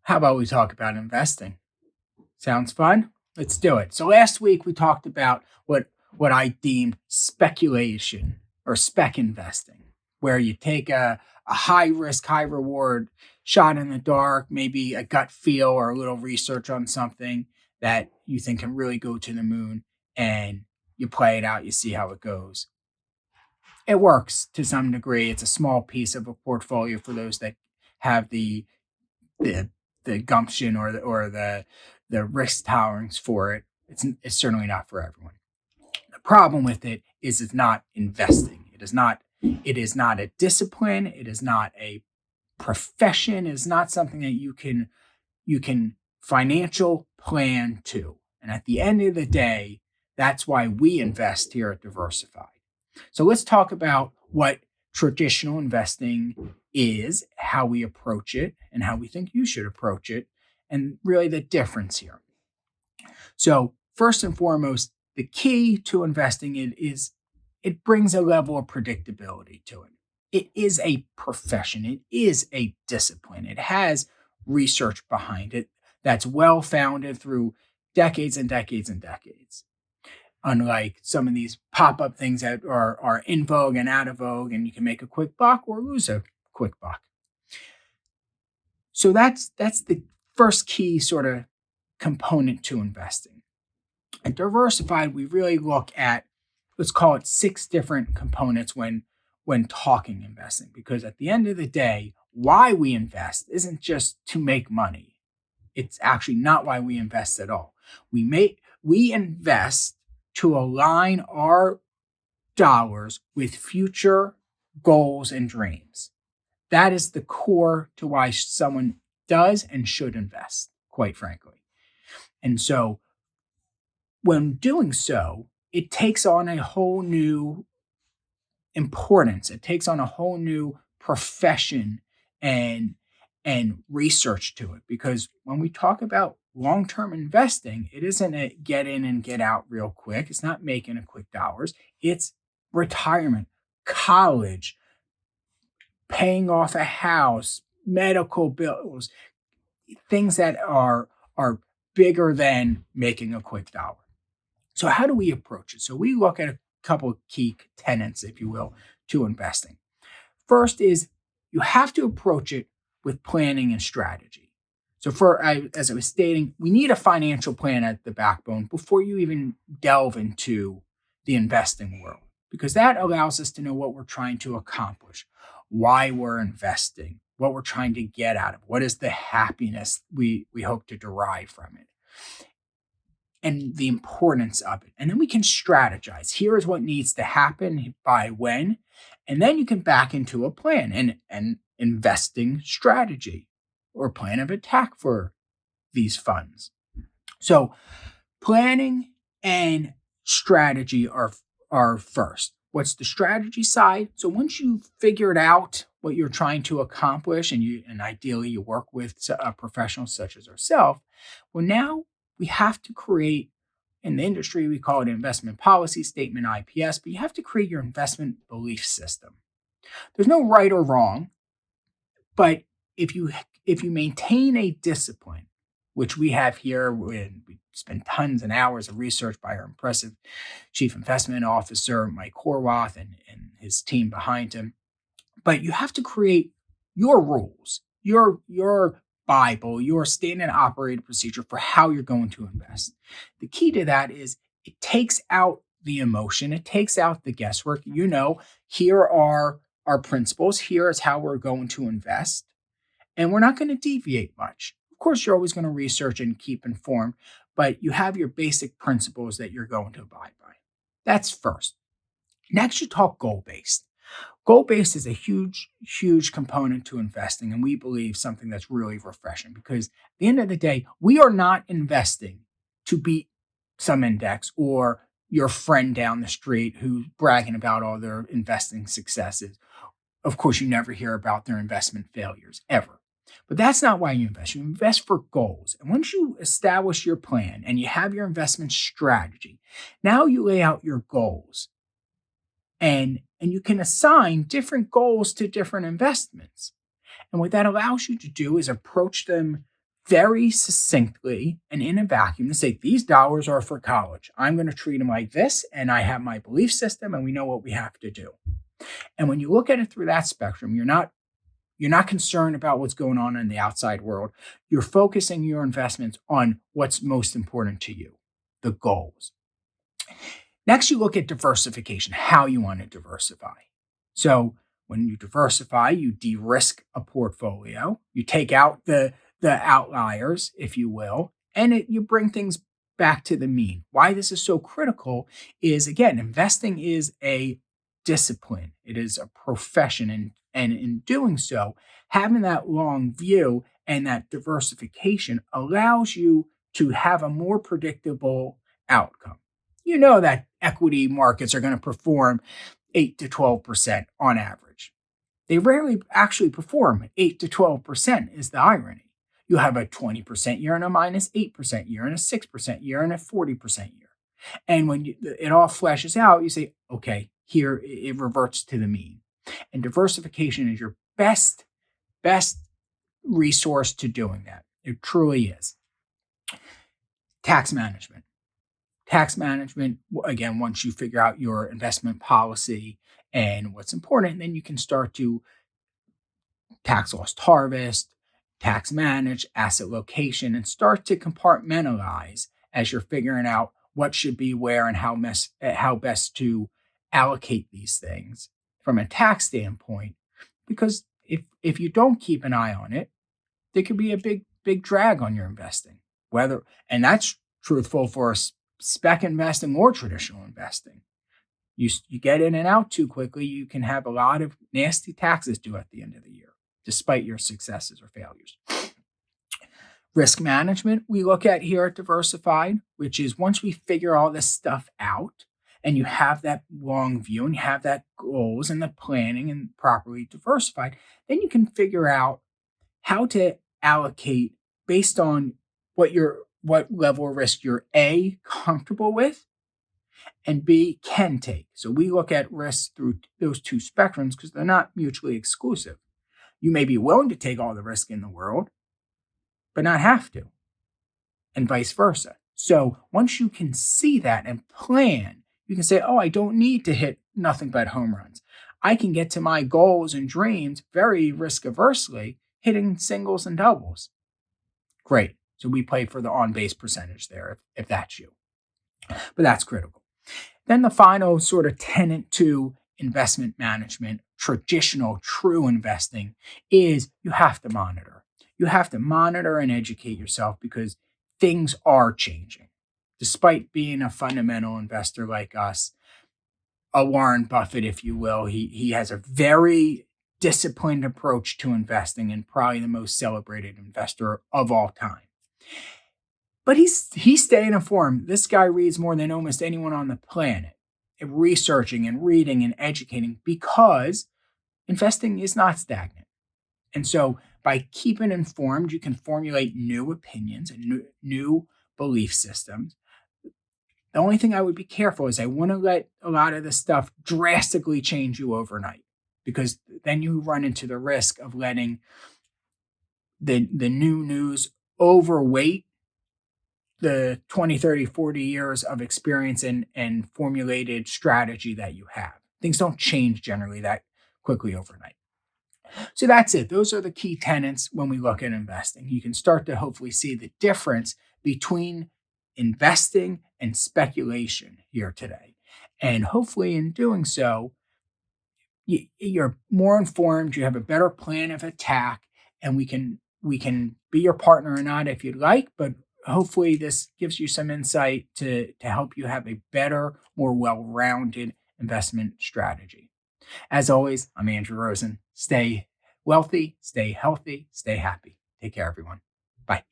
How about we talk about investing? Sounds fun? Let's do it. So last week we talked about what I deemed speculation or spec investing, where you take a high risk, high reward shot in the dark, maybe a gut feel or a little research on something that you think can really go to the moon, and you play it out, you see how it goes. It works to some degree. It's a small piece of a portfolio for those that have the the gumption or the risk tolerance for it. It's certainly not for everyone. The problem with it is it's not investing. It is not a discipline. It is not a profession. It is not something that you can financial plan to. And at the end of the day, that's why we invest here at Diversified. So let's talk about what traditional investing is, how we approach it, and how we think you should approach it, and really the difference here. So, first and foremost, the key to investing is it brings a level of predictability to it. It is a profession, it is a discipline, it has research behind it that's well founded through decades and decades and decades. Unlike some of these pop up things that are in vogue and out of vogue, and you can make a quick buck or lose a quick buck. So that's the first key sort of component to investing. At Diversified, we really look at, let's call it, six different components when talking investing, because at the end of the day, why we invest isn't just to make money. It's actually not why we invest at all. We invest to align our dollars with future goals and dreams. That is the core to why someone does and should invest, quite frankly. And so when doing so, it takes on a whole new importance. It takes on a whole new profession and research to it. Because when we talk about long-term investing, it isn't a get in and get out real quick. It's not making a quick dollars. It's retirement, college, paying off a house, medical bills, things that are bigger than making a quick dollar. So how do we approach it? So we look at a couple of key tenets, if you will, to investing. First is you have to approach it with planning and strategy. So as I was stating, we need a financial plan at the backbone before you even delve into the investing world, because that allows us to know what we're trying to accomplish, why we're investing, what we're trying to get out of it, what is the happiness we hope to derive from it, and the importance of it. And then we can strategize. Here is what needs to happen by when. And then you can back into a plan and investing strategy or plan of attack for these funds. So planning and strategy are first. What's the strategy side? So once you've figured out what you're trying to accomplish, and ideally you work with a professional such as ourselves, well, now we have to create, in the industry, we call it investment policy statement, IPS, but you have to create your investment belief system. There's no right or wrong, but if you maintain a discipline, which we have here, when we spend tons and hours of research by our impressive chief investment officer, Mike Horwath, and his team behind him. But you have to create your rules, your Bible, your standard operating procedure for how you're going to invest. The key to that is it takes out the emotion, it takes out the guesswork. Here are our principles, here is how we're going to invest, and we're not going to deviate much. Of course, you're always going to research and keep informed, but you have your basic principles that you're going to abide by. That's first. Next, you talk goal-based. Goal-based is a huge, huge component to investing, and we believe something that's really refreshing, because at the end of the day, we are not investing to beat some index or your friend down the street who's bragging about all their investing successes. Of course, you never hear about their investment failures, ever. But that's not why you invest. You invest for goals. And once you establish your plan and you have your investment strategy, now you lay out your goals. And you can assign different goals to different investments. And what that allows you to do is approach them very succinctly and in a vacuum to say, these dollars are for college. I'm going to treat them like this, and I have my belief system, and we know what we have to do. And when you look at it through that spectrum, you're not concerned about what's going on in the outside world. You're focusing your investments on what's most important to you, the goals. Next, you look at diversification, how you want to diversify. So when you diversify, you de-risk a portfolio, you take out the outliers, if you will, and you bring things back to the mean. Why this is so critical is, again, investing is a discipline. It is a profession. And in doing so, having that long view and that diversification allows you to have a more predictable outcome. You know that equity markets are going to perform 8 to 12% on average. They rarely actually perform 8 to 12% is the irony. You have a 20% year and a minus 8% year and a 6% year and a 40% year. And when it all fleshes out, you say, okay, here it reverts to the mean. And diversification is your best resource to doing that. It truly is. Tax management. Tax management, again, once you figure out your investment policy and what's important, then you can start to tax loss harvest, tax manage, asset location, and start to compartmentalize as you're figuring out what should be where and how best to allocate these things from a tax standpoint. Because if you don't keep an eye on it, there could be a big drag on your investing. And that's truthful for spec investing or traditional investing. You get in and out too quickly, you can have a lot of nasty taxes due at the end of the year, despite your successes or failures. Risk management we look at here at Diversified, which is once we figure all this stuff out and you have that long view and you have that goals and the planning and properly diversified, then you can figure out how to allocate based on what level of risk you're A, comfortable with, and B, can take. So we look at risks through those two spectrums because they're not mutually exclusive. You may be willing to take all the risk in the world, but not have to, and vice versa. So once you can see that and plan, you can say, oh, I don't need to hit nothing but home runs. I can get to my goals and dreams very risk aversely, hitting singles and doubles. Great. So we play for the on-base percentage there, if that's you. But that's critical. Then the final sort of tenet to investment management, traditional, true investing, is you have to monitor. You have to monitor and educate yourself because things are changing. Despite being a fundamental investor like us, a Warren Buffett, if you will, he has a very disciplined approach to investing and probably the most celebrated investor of all time. But he's staying informed. This guy reads more than almost anyone on the planet, researching and reading and educating because investing is not stagnant. And so by keeping informed, you can formulate new opinions and new belief systems. The only thing I would be careful is I wouldn't let a lot of this stuff drastically change you overnight because then you run into the risk of letting the new news overweight the 20, 30, 40 years of experience and formulated strategy that you have. Things don't change generally that quickly overnight. So that's it. Those are the key tenets when we look at investing. You can start to hopefully see the difference between investing and speculation here today. And hopefully in doing so, you're more informed, you have a better plan of attack, and we can be your partner or not if you'd like, but hopefully this gives you some insight to help you have a better, more well-rounded investment strategy. As always, I'm Andrew Rosen. Stay wealthy, stay healthy, stay happy. Take care, everyone. Bye.